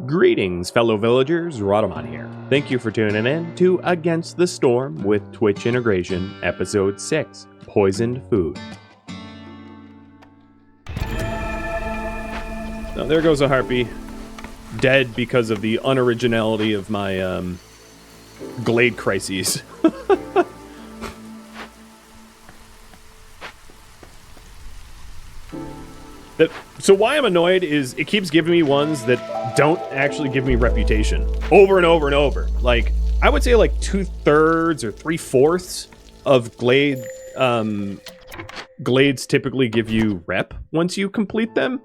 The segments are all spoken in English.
Greetings, fellow villagers, Rhadamant here. Thank you for tuning in to Against the Storm with Twitch Integration, Episode 6, Poisoned Food. Now, there goes a harpy. Dead because of the unoriginality of my, glade crises. So why I'm annoyed is it keeps giving me ones that don't actually give me reputation over and over and over. Like, I would say like 2/3 or 3/4 of glades typically give you rep once you complete them.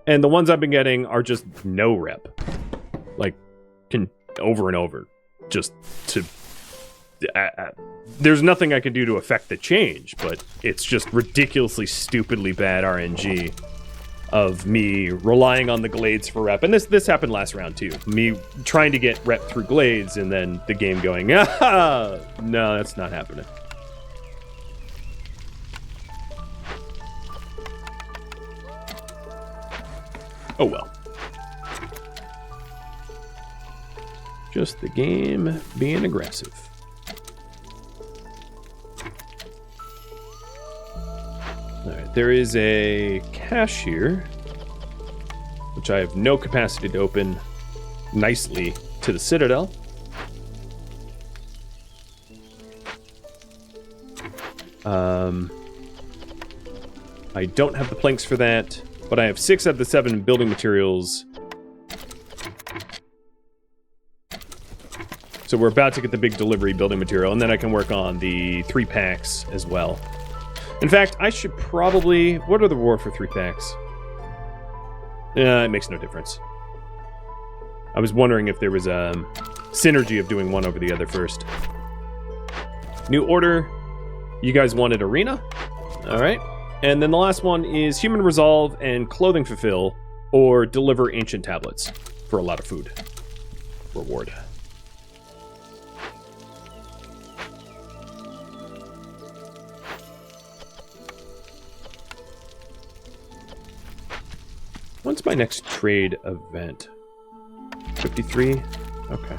And the ones I've been getting are just no rep. Like, over and over. Just to... there's nothing I can do to affect the change, but it's just ridiculously stupidly bad RNG of me relying on the glades for rep. And this happened last round too. Me trying to get rep through glades and then the game going, ah, no, that's not happening. Oh well. Just the game being aggressive. Alright, there is a cache here, which I have no capacity to open nicely to the Citadel. I don't have the planks for that, but I have 6 out of the 7 building materials. So we're about to get the big delivery building material, and then I can work on the 3 packs as well. In fact, I should probably... What are the reward for 3 packs? It makes no difference. I was wondering if there was a synergy of doing one over the other first. New order. You guys wanted arena? Alright. And then the last one is human resolve and clothing fulfill, or deliver ancient tablets for a lot of food. Reward. When's my next trade event? 53? Okay.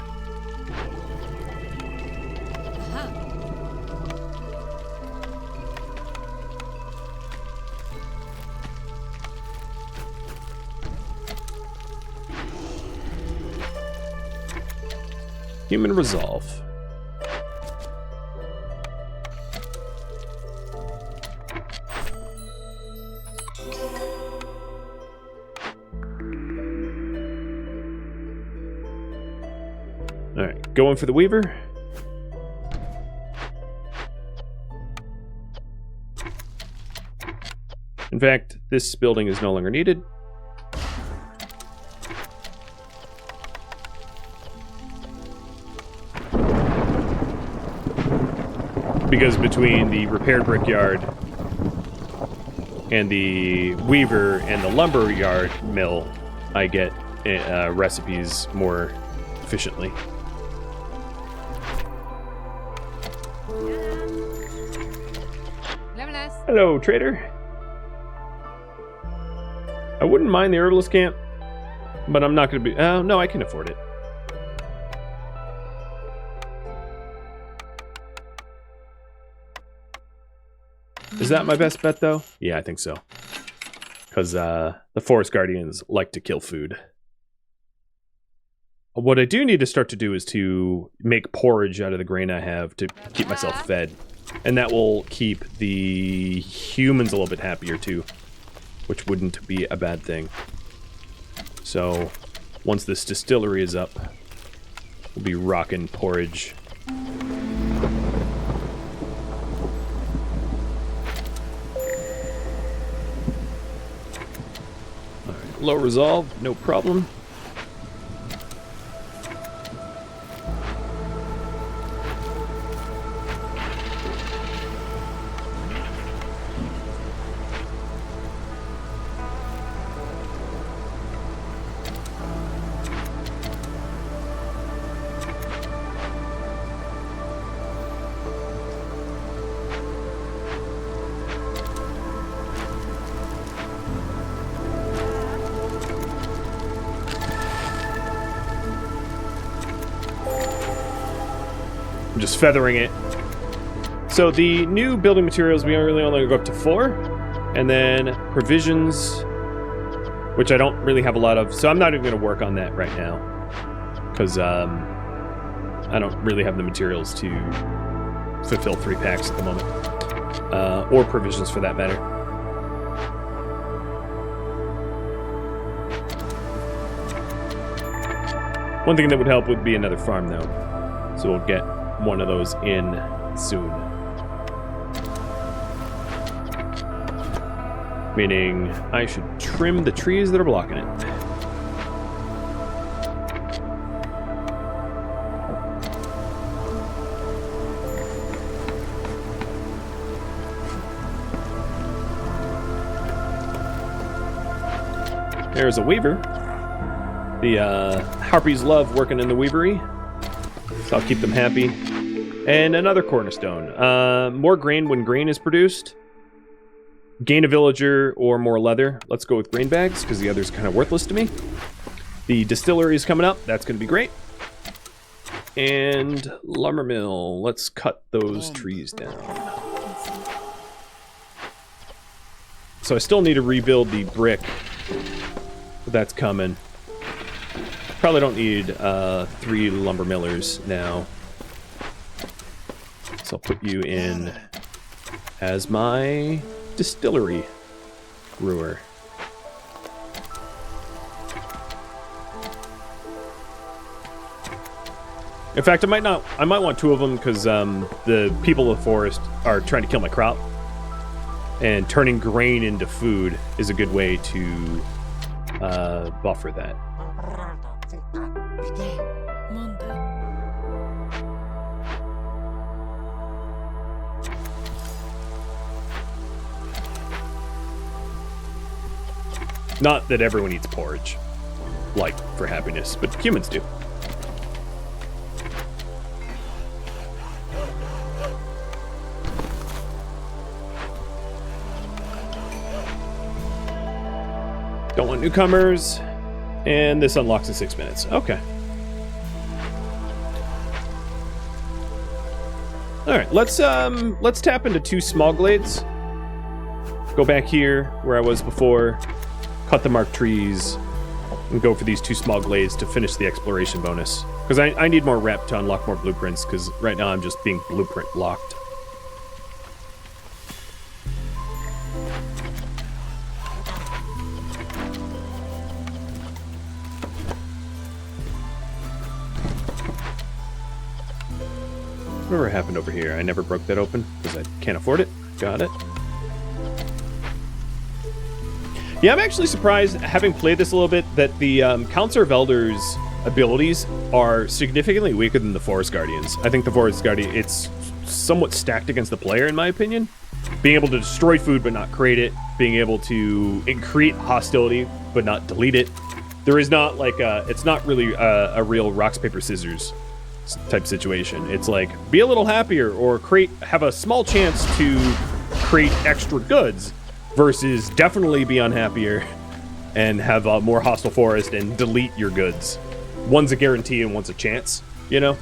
Human resolve. Alright, going for the Weaver. In fact, this building is no longer needed. Because between the repaired brickyard and the Weaver and the lumber yard mill, I get recipes more efficiently. Hello, trader. I wouldn't mind the herbalist camp, but I'm not going to be... Oh, no, I can afford it. Is that my best bet, though? Yeah, I think so. Because the Forest Guardians like to kill food. What I do need to start to do is to make porridge out of the grain I have to keep myself fed. And that will keep the humans a little bit happier, too. Which wouldn't be a bad thing. So, once this distillery is up, we'll be rocking porridge. Alright, low resolve, no problem. I'm just feathering it. So the new building materials, we really only go up to 4. And then provisions, which I don't really have a lot of. So I'm not even going to work on that right now. Because I don't really have the materials to fulfill 3 packs at the moment. Or provisions for that matter. One thing that would help would be another farm, though. So we'll get one of those in soon. Meaning, I should trim the trees that are blocking it. There's a weaver. The harpies love working in the weavery, so I'll keep them happy. And another cornerstone. More grain when grain is produced. Gain a villager or more leather. Let's go with grain bags, because the other's kind of worthless to me. The distillery is coming up. That's going to be great. And lumber mill. Let's cut those trees down. So I still need to rebuild the brick. But that's coming. Probably don't need 3 lumber millers now. So I'll put you in as my distillery brewer. In fact, I might want 2 of them because the people of the forest are trying to kill my crop. And turning grain into food is a good way to buffer that. Not that everyone eats porridge, like, for happiness, but humans do. Don't want newcomers, and this unlocks in 6 minutes. Okay. All right, let's tap into 2 small glades. Go back here where I was before. Cut the marked trees and go for these 2 small glades to finish the exploration bonus. Because I need more rep to unlock more blueprints, because right now I'm just being blueprint locked. Whatever happened over here? I never broke that open because I can't afford it. Got it. Yeah, I'm actually surprised, having played this a little bit, that the Council of Elders' abilities are significantly weaker than the Forest Guardians. I think the Forest Guardian, it's somewhat stacked against the player, in my opinion. Being able to destroy food but not create it, being able to create hostility but not delete it. There is not like it's not really a real rocks, paper, scissors type situation. It's like, be a little happier or have a small chance to create extra goods. Versus definitely be unhappier and have a more hostile forest and delete your goods. One's a guarantee and one's a chance, you know?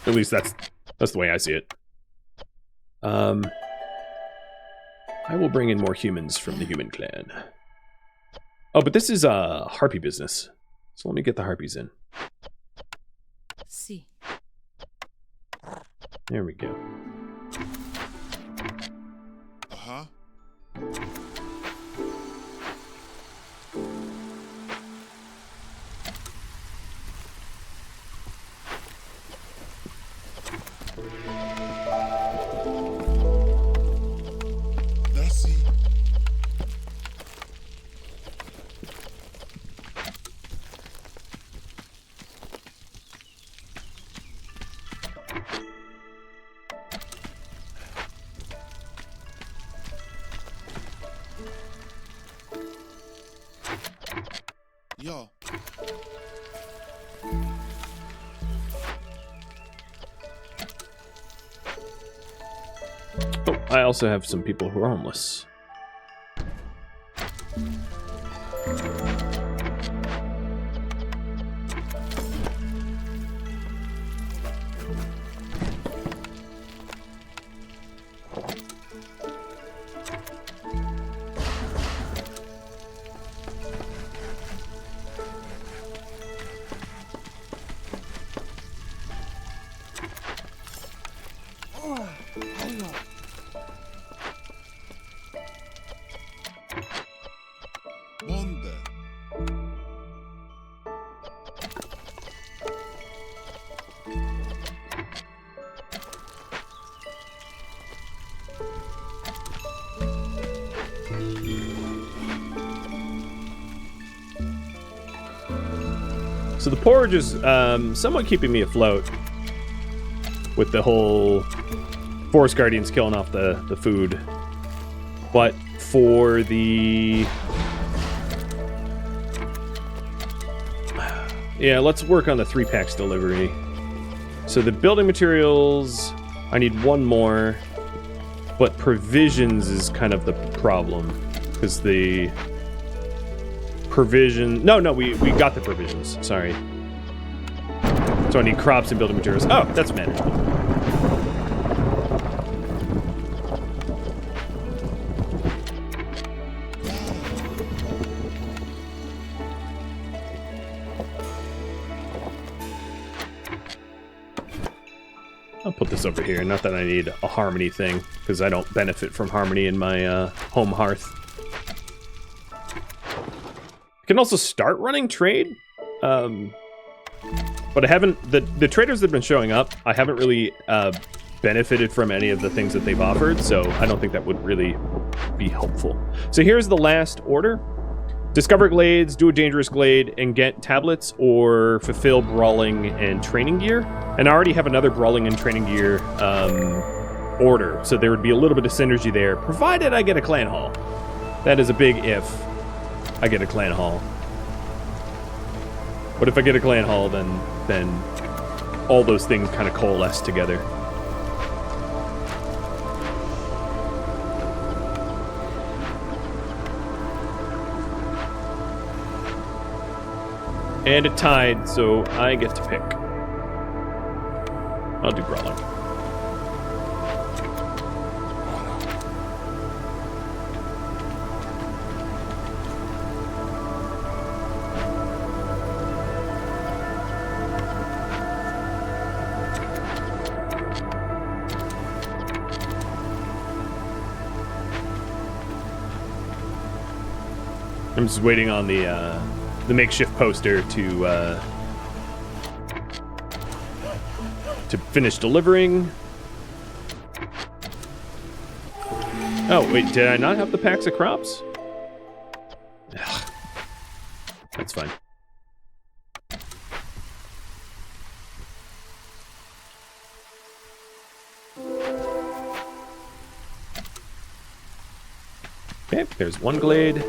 At least that's the way I see it. I will bring in more humans from the human clan. Oh, but this is a harpy business. So let me get the harpies in. See. There we go. Uh-huh. That's it. Yo. Oh, I also have some people who are homeless. So the porridge is somewhat keeping me afloat with the whole forest guardians killing off the food. But for the... Yeah, let's work on the 3-packs delivery. So the building materials, I need one more. But provisions is kind of the problem. Because the provision... No, we got the provisions. Sorry. So I need crops and building materials. Oh, that's manageable. I'll put this over here. Not that I need a harmony thing, because I don't benefit from harmony in my home hearth. I can also start running trade, but I haven't. The traders that have been showing up, I haven't really benefited from any of the things that they've offered, so I don't think that would really be helpful. So here's the last order. Discover glades, do a dangerous glade, and get tablets or fulfill brawling and training gear. And I already have another brawling and training gear order, so there would be a little bit of synergy there, provided I get a clan hall. That is a big if I get a clan hall. But if I get a clan hall, then all those things kind of coalesce together. And it tied, so I get to pick. I'll do brawling. I'm just waiting on the makeshift poster to finish delivering. Oh, wait, did I not have the packs of crops? Ugh. That's fine. Okay, there's one glade.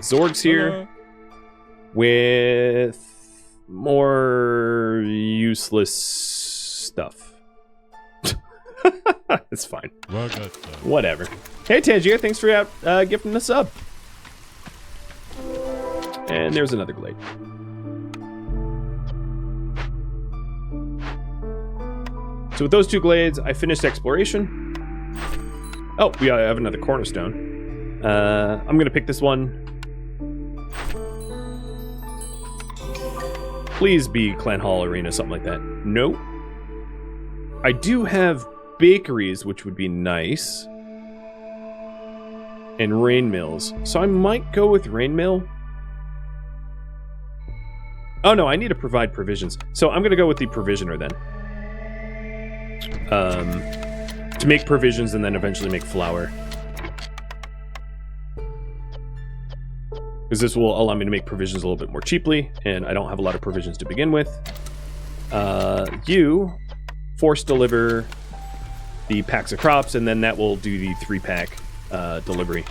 Zorg's here with more useless stuff. It's fine. Whatever. Hey, Tangier, thanks for gifting the sub. And there's another glade. So with those two glades, I finished exploration. Oh, we have another cornerstone. I'm going to pick this one. Please be Clan Hall Arena, something like that. Nope. I do have bakeries, which would be nice. And rain mills. So I might go with rain mill. Oh no, I need to provide provisions. So I'm going to go with the provisioner then. To make provisions and then eventually make flour. Because this will allow me to make provisions a little bit more cheaply, and I don't have a lot of provisions to begin with. You force deliver the packs of crops, and then that will do the 3-pack delivery.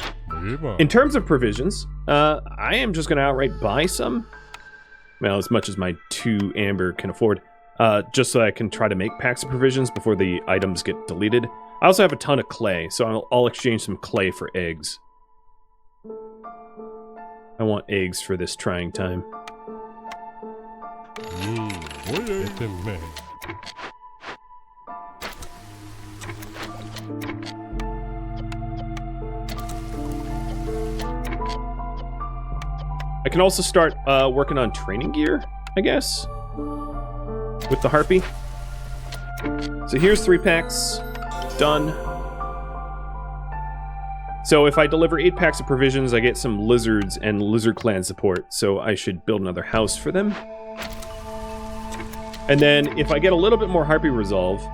In terms of provisions, I am just going to outright buy some. Well, as much as my 2 amber can afford, just so I can try to make packs of provisions before the items get deleted. I also have a ton of clay, so I'll exchange some clay for eggs. I want eggs for this trying time. I can also start working on training gear, I guess, with the harpy. So here's 3 packs. Done. So if I deliver 8 packs of provisions, I get some lizards and lizard clan support, so I should build another house for them. And then if I get a little bit more harpy resolve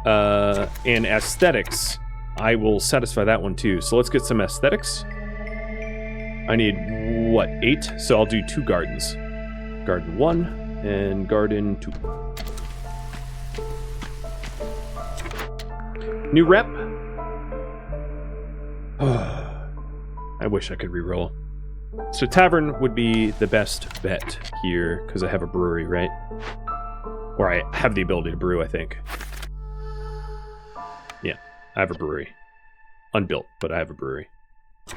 and aesthetics, I will satisfy that one too. So let's get some aesthetics. I need, what, 8? So I'll do 2 gardens. Garden 1 and garden 2. New rep. I wish I could reroll. So tavern would be the best bet here, because I have a brewery, right? Or I have the ability to brew, I think. Yeah, I have a brewery. Unbuilt, but I have a brewery.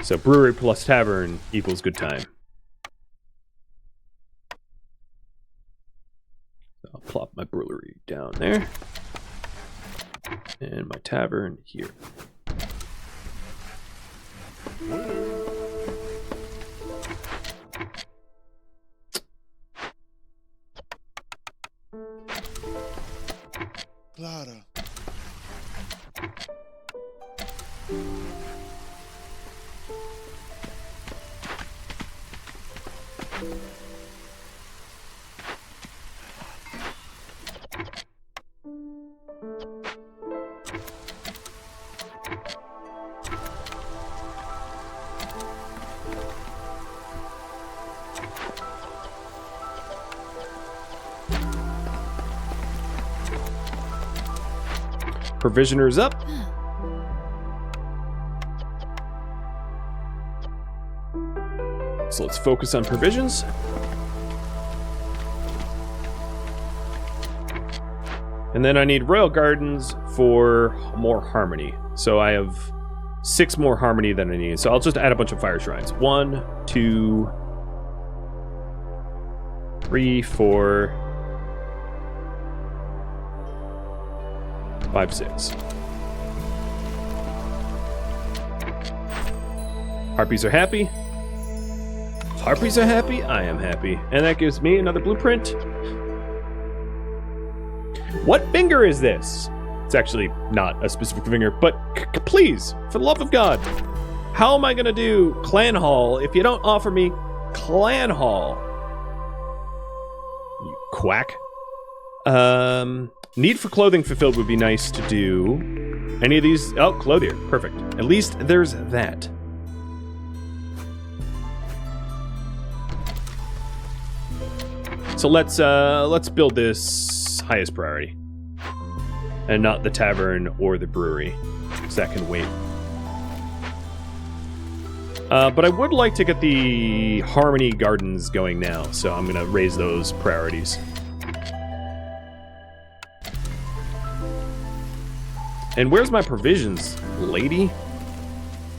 So brewery plus tavern equals good time. I'll plop my brewery down there. And my tavern here. Clara. Provisioner's up. So let's focus on provisions. And then I need Royal Gardens for more harmony. So I have 6 more harmony than I need. So I'll just add a bunch of fire shrines. 1, 2, 3, 4, 5, 6. Harpies are happy. Harpies are happy. I am happy. And that gives me another blueprint. What finger is this? It's actually not a specific finger, but please, for the love of God, how am I going to do Clan Hall if you don't offer me Clan Hall? You quack. Need for clothing fulfilled would be nice to do. Any of these? Oh, clothier. Perfect. At least there's that. So let's build this highest priority. And not the tavern or the brewery. So that can wait. But I would like to get the Harmony Gardens going now, so I'm going to raise those priorities. And where's my provisions, lady?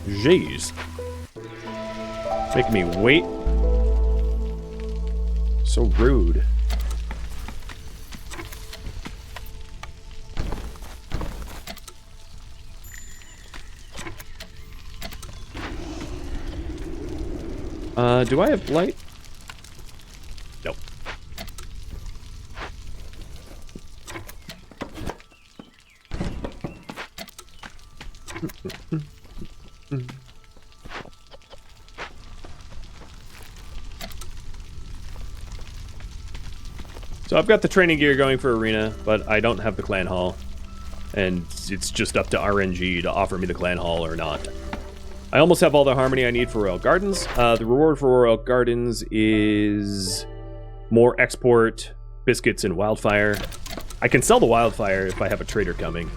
Jeez. Making me wait. So rude. Do I have blight? Nope. So I've got the training gear going for Arena, but I don't have the Clan Hall. And it's just up to RNG to offer me the Clan Hall or not. I almost have all the harmony I need for Royal Gardens. The reward for Royal Gardens is more export, biscuits, and wildfire. I can sell the wildfire if I have a trader coming,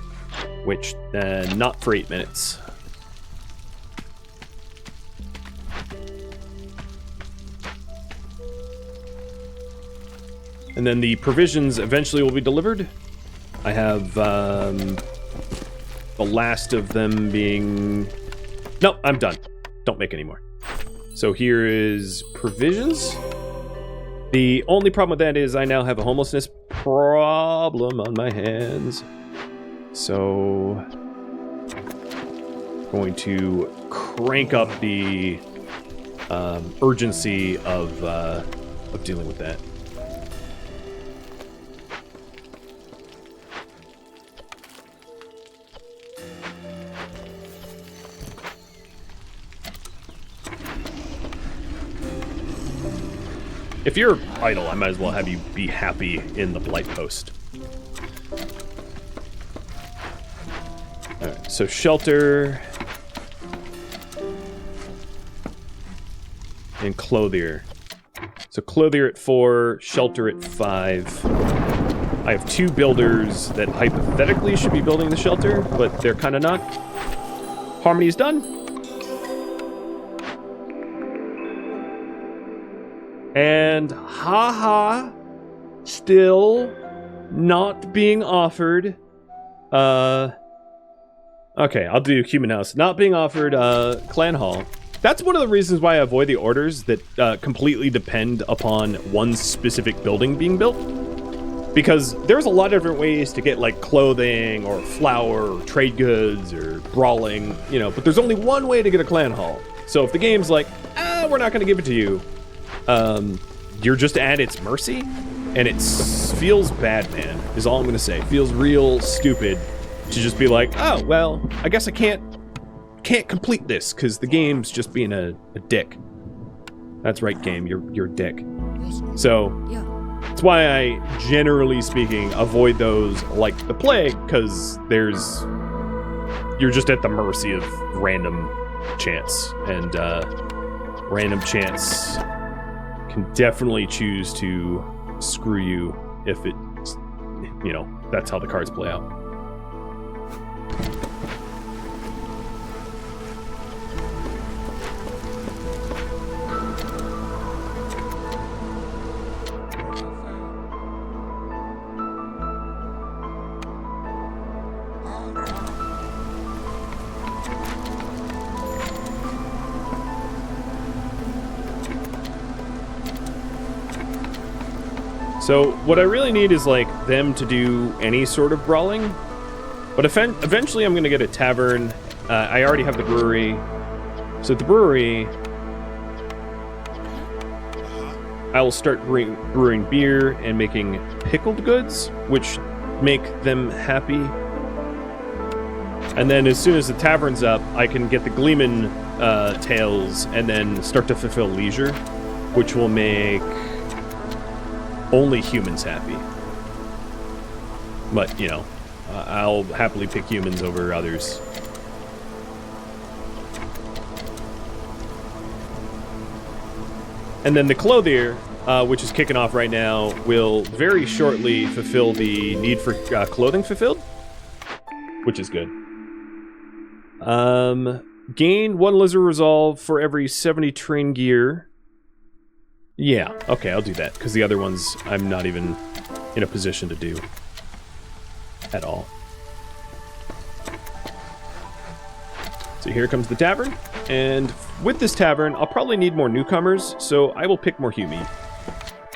which not for 8 minutes. And then the provisions eventually will be delivered. I have the last of them being... No, I'm done. Don't make any more. So here is provisions. The only problem with that is I now have a homelessness problem on my hands. So going to crank up the urgency of dealing with that. If you're idle, I might as well have you be happy in the Blight Post. Alright, so shelter. and clothier. So clothier at 4, shelter at 5. I have 2 builders that hypothetically should be building the shelter, but they're kind of not. Harmony's done. And haha, still not being offered. Okay, I'll do human house. Not being offered clan hall. That's one of the reasons why I avoid the orders that completely depend upon one specific building being built. Because there's a lot of different ways to get like clothing or flour or trade goods or brawling, you know, but there's only one way to get a clan hall. So if the game's like, we're not going to give it to you, you're just at its mercy, and it feels bad, man, is all I'm going to say. It feels real stupid to just be like, oh, well, I guess I can't complete this because the game's just being a dick. That's right, game, you're a dick. So that's why I, generally speaking, avoid those like the plague, because you're just at the mercy of random chance, and random chance can definitely choose to screw you if it, you know, that's how the cards play out. So what I really need is like them to do any sort of brawling, but eventually I'm gonna get a tavern. I already have the brewery, so at the brewery I will start brewing beer and making pickled goods, which make them happy. And then as soon as the tavern's up, I can get the Gleeman tails and then start to fulfill leisure, which will make only humans happy. But, you know, I'll happily pick humans over others. And then the clothier, which is kicking off right now, will very shortly fulfill the need for clothing fulfilled, which is good. Gain 1 lizard resolve for every 70 train gear. Yeah, okay, I'll do that, because the other ones I'm not even in a position to do at all. So here comes the tavern, and with this tavern, I'll probably need more newcomers, so I will pick more Humie.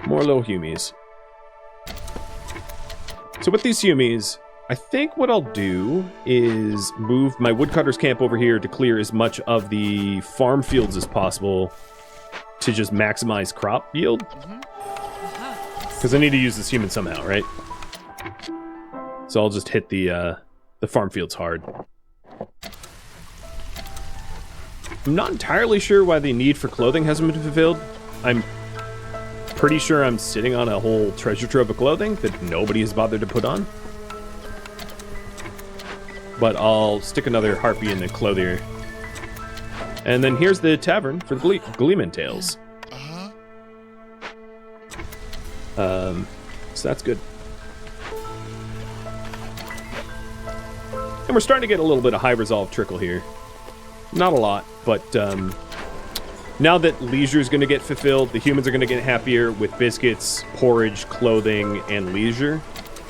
More little Humies. So with these Humies, I think what I'll do is move my woodcutter's camp over here to clear as much of the farm fields as possible to just maximize crop yield. Because I need to use this human somehow, right? So I'll just hit the farm fields hard. I'm not entirely sure why the need for clothing hasn't been fulfilled. I'm pretty sure I'm sitting on a whole treasure trove of clothing that nobody has bothered to put on. But I'll stick another harpy in the clothier. And then here's the tavern for the Gleeman tails. So that's good. And we're starting to get a little bit of high resolve trickle here. Not a lot, but now that leisure is going to get fulfilled, the humans are going to get happier with biscuits, porridge, clothing, and leisure.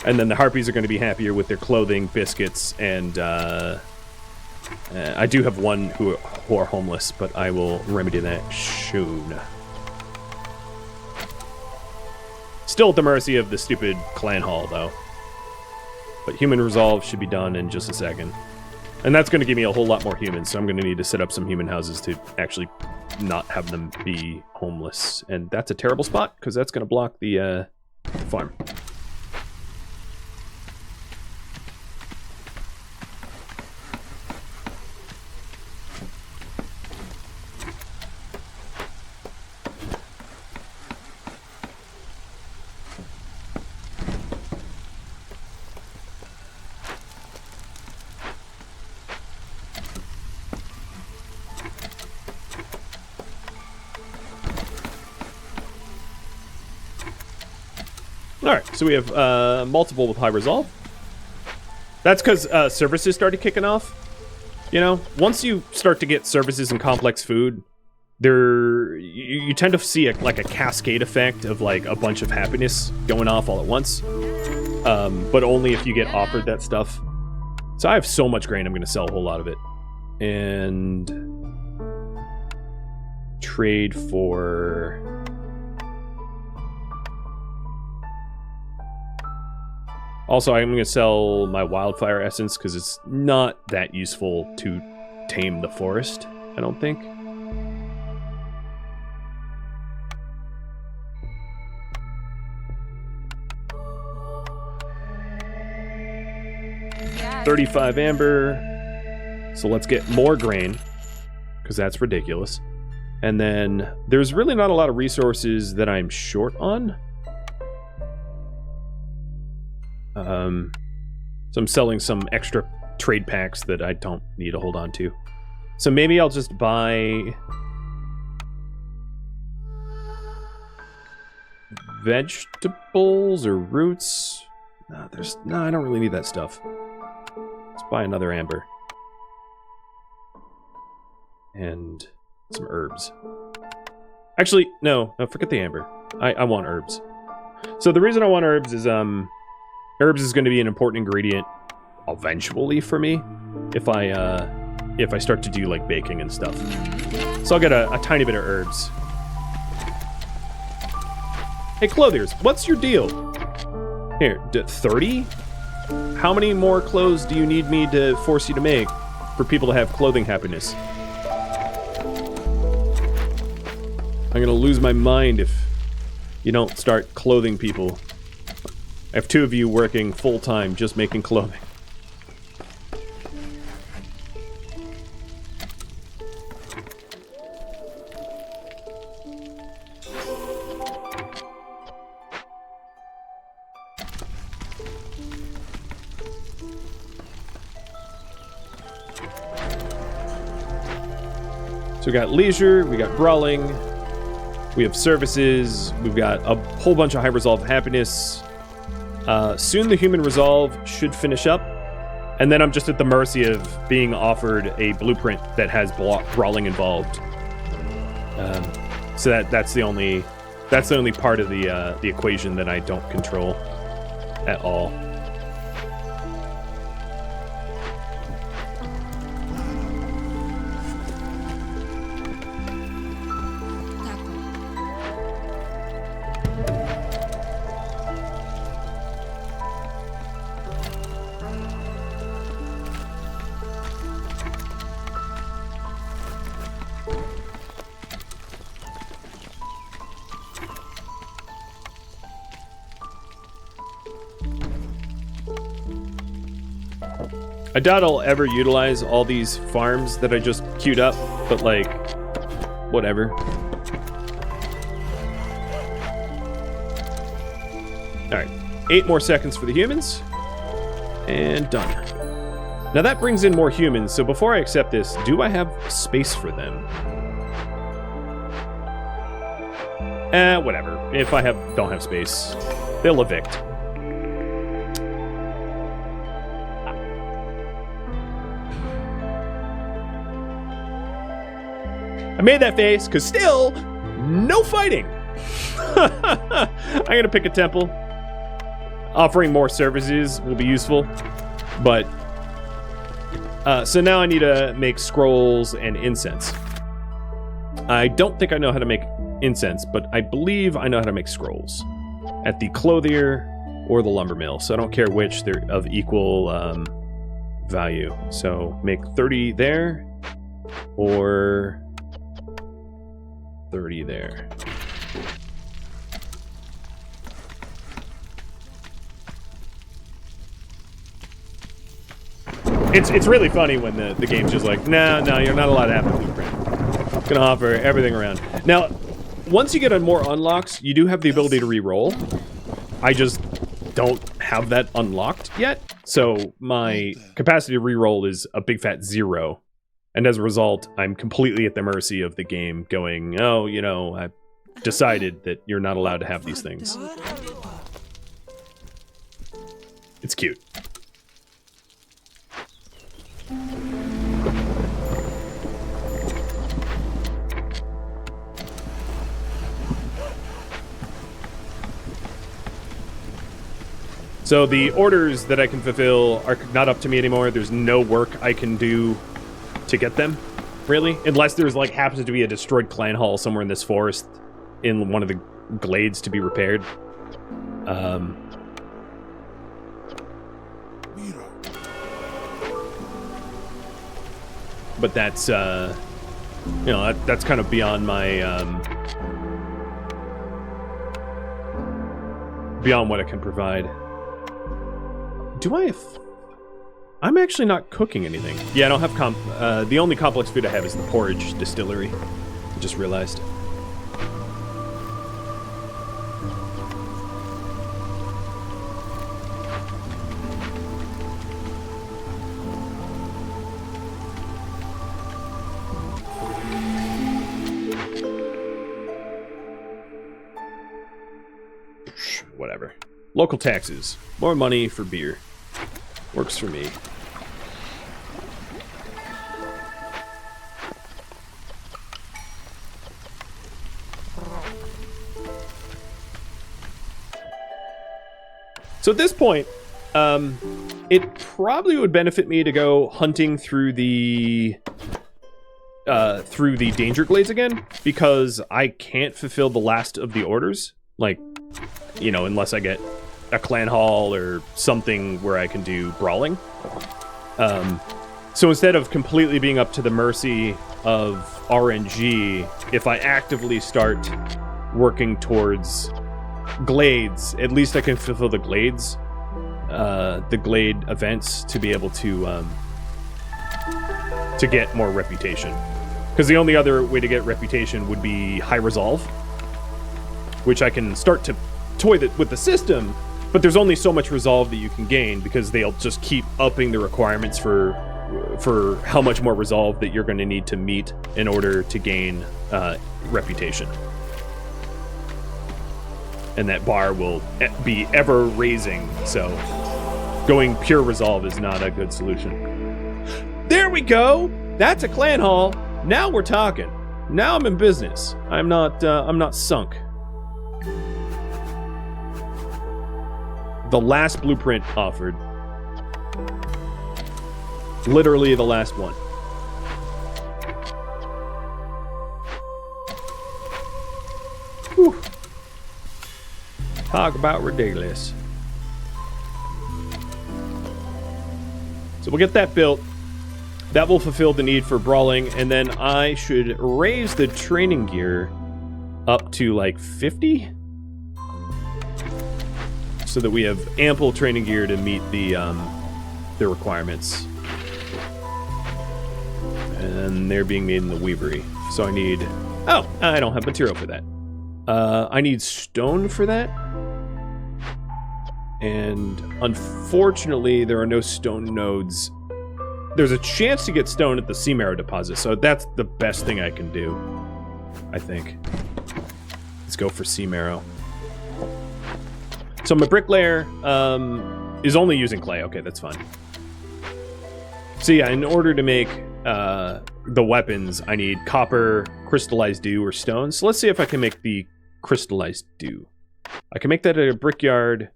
And then the harpies are going to be happier with their clothing, biscuits, and I do have one who are homeless, but I will remedy that soon. Still at the mercy of the stupid clan hall, though. But human resolve should be done in just a second. And that's going to give me a whole lot more humans, so I'm going to need to set up some human houses to actually not have them be homeless. And that's a terrible spot, because that's going to block the farm. Alright, so we have multiple with high resolve. That's because services started kicking off. You know, once you start to get services and complex food, you tend to see a cascade effect of like a bunch of happiness going off all at once. But only if you get offered that stuff. So I have so much grain, I'm going to sell a whole lot of it. And trade for... Also, I'm going to sell my wildfire essence because it's not that useful to tame the forest, I don't think. Yeah. 35 amber. So let's get more grain because that's ridiculous. And then there's really not a lot of resources that I'm short on. So I'm selling some extra trade packs that I don't need to hold on to. So maybe I'll just buy vegetables or roots. No, I don't really need that stuff. Let's buy another amber. And some herbs. Actually, no, forget the amber. I want herbs. So the reason I want herbs is herbs is going to be an important ingredient eventually for me if I start to do like baking and stuff. So I'll get a tiny bit of herbs. Hey clothiers, what's your deal? Here, 30? How many more clothes do you need me to force you to make for people to have clothing happiness? I'm gonna lose my mind if you don't start clothing people. I have 2 of you working full-time just making clothing. So we got leisure, we got brawling, we have services, we've got a whole bunch of high resolve happiness. Soon the human resolve should finish up, and then I'm just at the mercy of being offered a blueprint that has brawling involved. So that's the only part of the equation that I don't control at all. I doubt I'll ever utilize all these farms that I just queued up, but like, whatever. Alright, 8 more seconds for the humans, and done. Now that brings in more humans, so before I accept this, do I have space for them? Whatever. If I don't have space, they'll evict. I made that face, because still, no fighting! I'm gonna pick a temple. Offering more services will be useful, but... so now I need to make scrolls and incense. I don't think I know how to make incense, but I believe I know how to make scrolls. At the clothier or the lumber mill, so I don't care which, they're of equal value. So make 30 there, or... 30 there. It's really funny when the game's just like, no, you're not allowed to have a blueprint. It's gonna offer everything around. Now, once you get on more unlocks, you do have the ability to re-roll. I just don't have that unlocked yet, so my capacity to re-roll is a big fat 0. And as a result, I'm completely at the mercy of the game going, oh, you know, I've decided that you're not allowed to have these things. It's cute. So the orders that I can fulfill are not up to me anymore. There's no work I can do to get them, really. Unless there's, like, happens to be a destroyed clan hall somewhere in this forest in one of the glades to be repaired. But that's, you know, that's kind of beyond my, beyond what I can provide. Do I have... I'm actually not cooking anything. Yeah, I don't have the only complex food I have is the porridge distillery. I just realized. Whatever. Local taxes. More money for beer. Works for me. So at this point, it probably would benefit me to go hunting through the danger glades again, because I can't fulfill the last of the orders. Like, you know, unless I get a clan hall or something where I can do brawling. So instead of completely being up to the mercy of RNG, if I actively start working towards glades, at least I can fulfill the glades, the glade events to be able to get more reputation. Because the only other way to get reputation would be high resolve, which I can start to toy with the system, but there's only so much resolve that you can gain because they'll just keep upping the requirements for how much more resolve that you're going to need to meet in order to gain reputation. And that bar will be ever raising, so going pure resolve is not a good solution. There we go! That's a clan hall! Now we're talking. Now I'm in business. I'm not sunk. The last blueprint offered. Literally the last one. Whew. Talk about ridiculous. So we'll get that built. That will fulfill the need for brawling, and then I should raise the training gear up to like 50? So that we have ample training gear to meet the requirements. And they're being made in the weavery. So I need... Oh, I don't have material for that. I need stone for that. And unfortunately, there are no stone nodes. There's a chance to get stone at the sea marrow deposit, so that's the best thing I can do, I think. Let's go for sea marrow. So my bricklayer is only using clay. Okay, that's fine. So yeah, in order to make the weapons, I need copper, crystallized dew, or stone. So let's see if I can make the crystallized dew. I can make that at a brickyard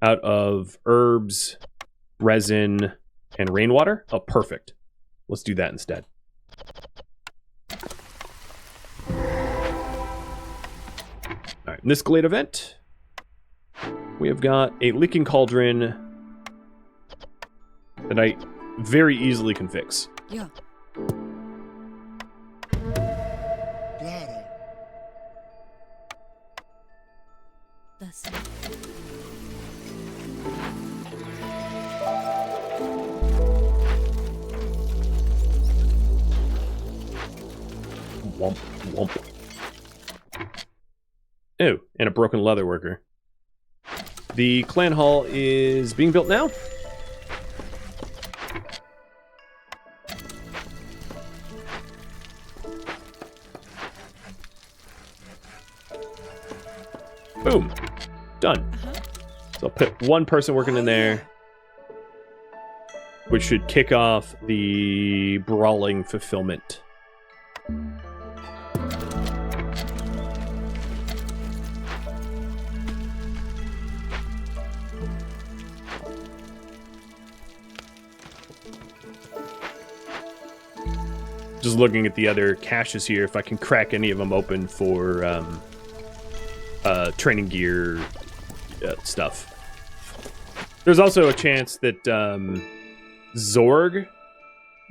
out of herbs, resin, and rainwater. Oh, perfect. Let's do that instead. All right, in this glade event, we have got a leaking cauldron that I very easily can fix. Yeah. Claro. That's Womp, womp. Ew, and a broken leather worker. The clan hall is being built now. Boom. Done. So I'll put one person working in there, which should kick off the brawling fulfillment. Just looking at the other caches here, if I can crack any of them open for training gear stuff. There's also a chance that Zorg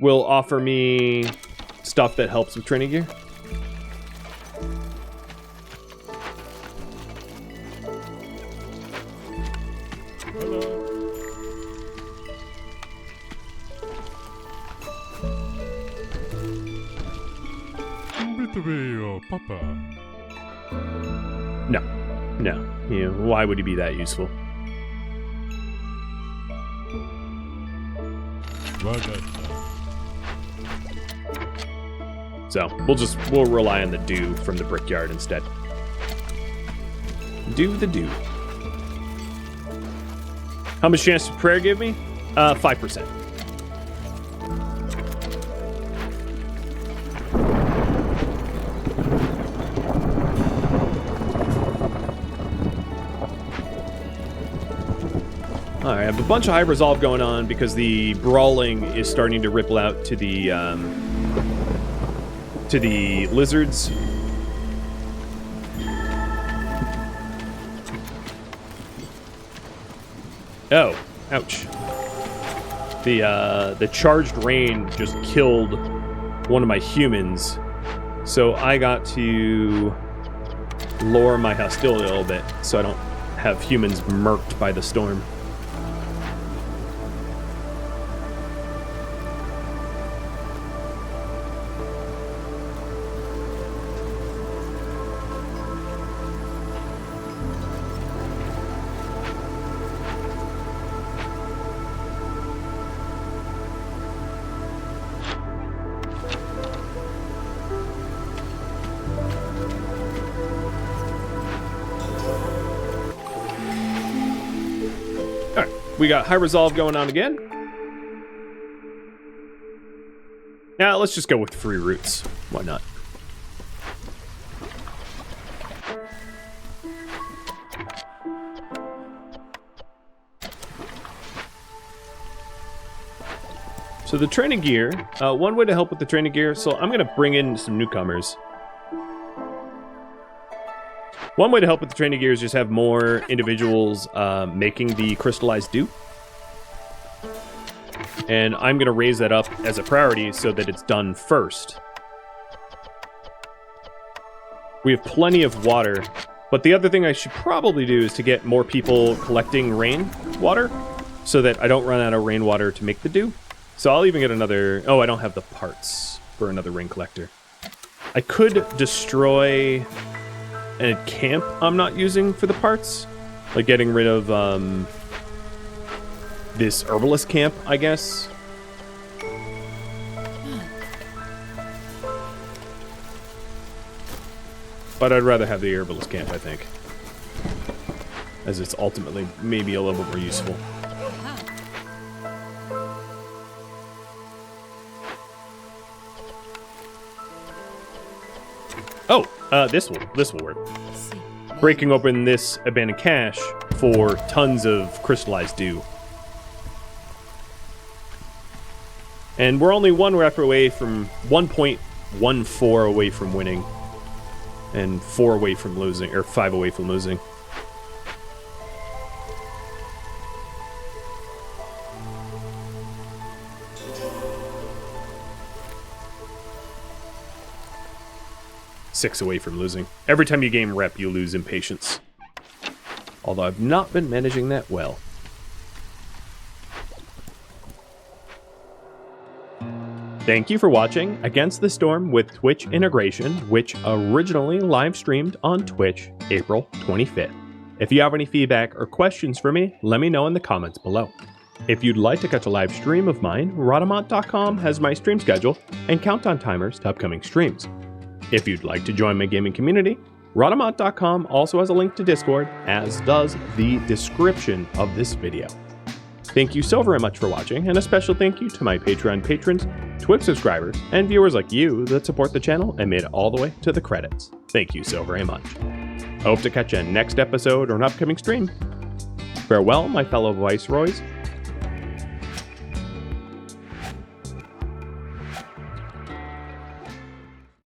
will offer me stuff that helps with training gear. No. Yeah, why would he be that useful? So we'll rely on the dew from the brickyard instead. Do the dew. How much chance did prayer give me? 5%. All right, I have a bunch of high resolve going on because the brawling is starting to ripple out to the lizards. Oh, ouch. The charged rain just killed one of my humans, so I got to lower my hostility a little bit so I don't have humans murked by the storm. We got high resolve going on again. Now let's just go with free routes. Why not? So the training gear, one way to help with the training gear, so I'm going to bring in some newcomers. One way to help with the training gear is just have more individuals making the crystallized dew. And I'm going to raise that up as a priority so that it's done first. We have plenty of water, but the other thing I should probably do is to get more people collecting rain water so that I don't run out of rainwater to make the dew. So I'll even get another... Oh, I don't have the parts for another rain collector. I could destroy a camp I'm not using for the parts. Like getting rid of this herbalist camp, I guess. But I'd rather have the herbalist camp, I think. As it's ultimately maybe a little bit more useful. Oh, this will work. Breaking open this abandoned cache for tons of crystallized dew. And we're only one rep away from 1.14 away from winning. And 4 away from losing, or 5 away from losing. Six away from losing. Every time you game rep, you lose impatience. Although I've not been managing that well. Thank you for watching Against the Storm with Twitch integration, which originally live streamed on Twitch April 25th. If you have any feedback or questions for me, let me know in the comments below. If you'd like to catch a live stream of mine, Rhadamant.com has my stream schedule and countdown timers to upcoming streams. If you'd like to join my gaming community, Rhadamant.com also has a link to Discord, as does the description of this video. Thank you so very much for watching, and a special thank you to my Patreon patrons, Twitch subscribers, and viewers like you that support the channel and made it all the way to the credits. Thank you so very much. I hope to catch you next episode or an upcoming stream. Farewell, my fellow viceroys,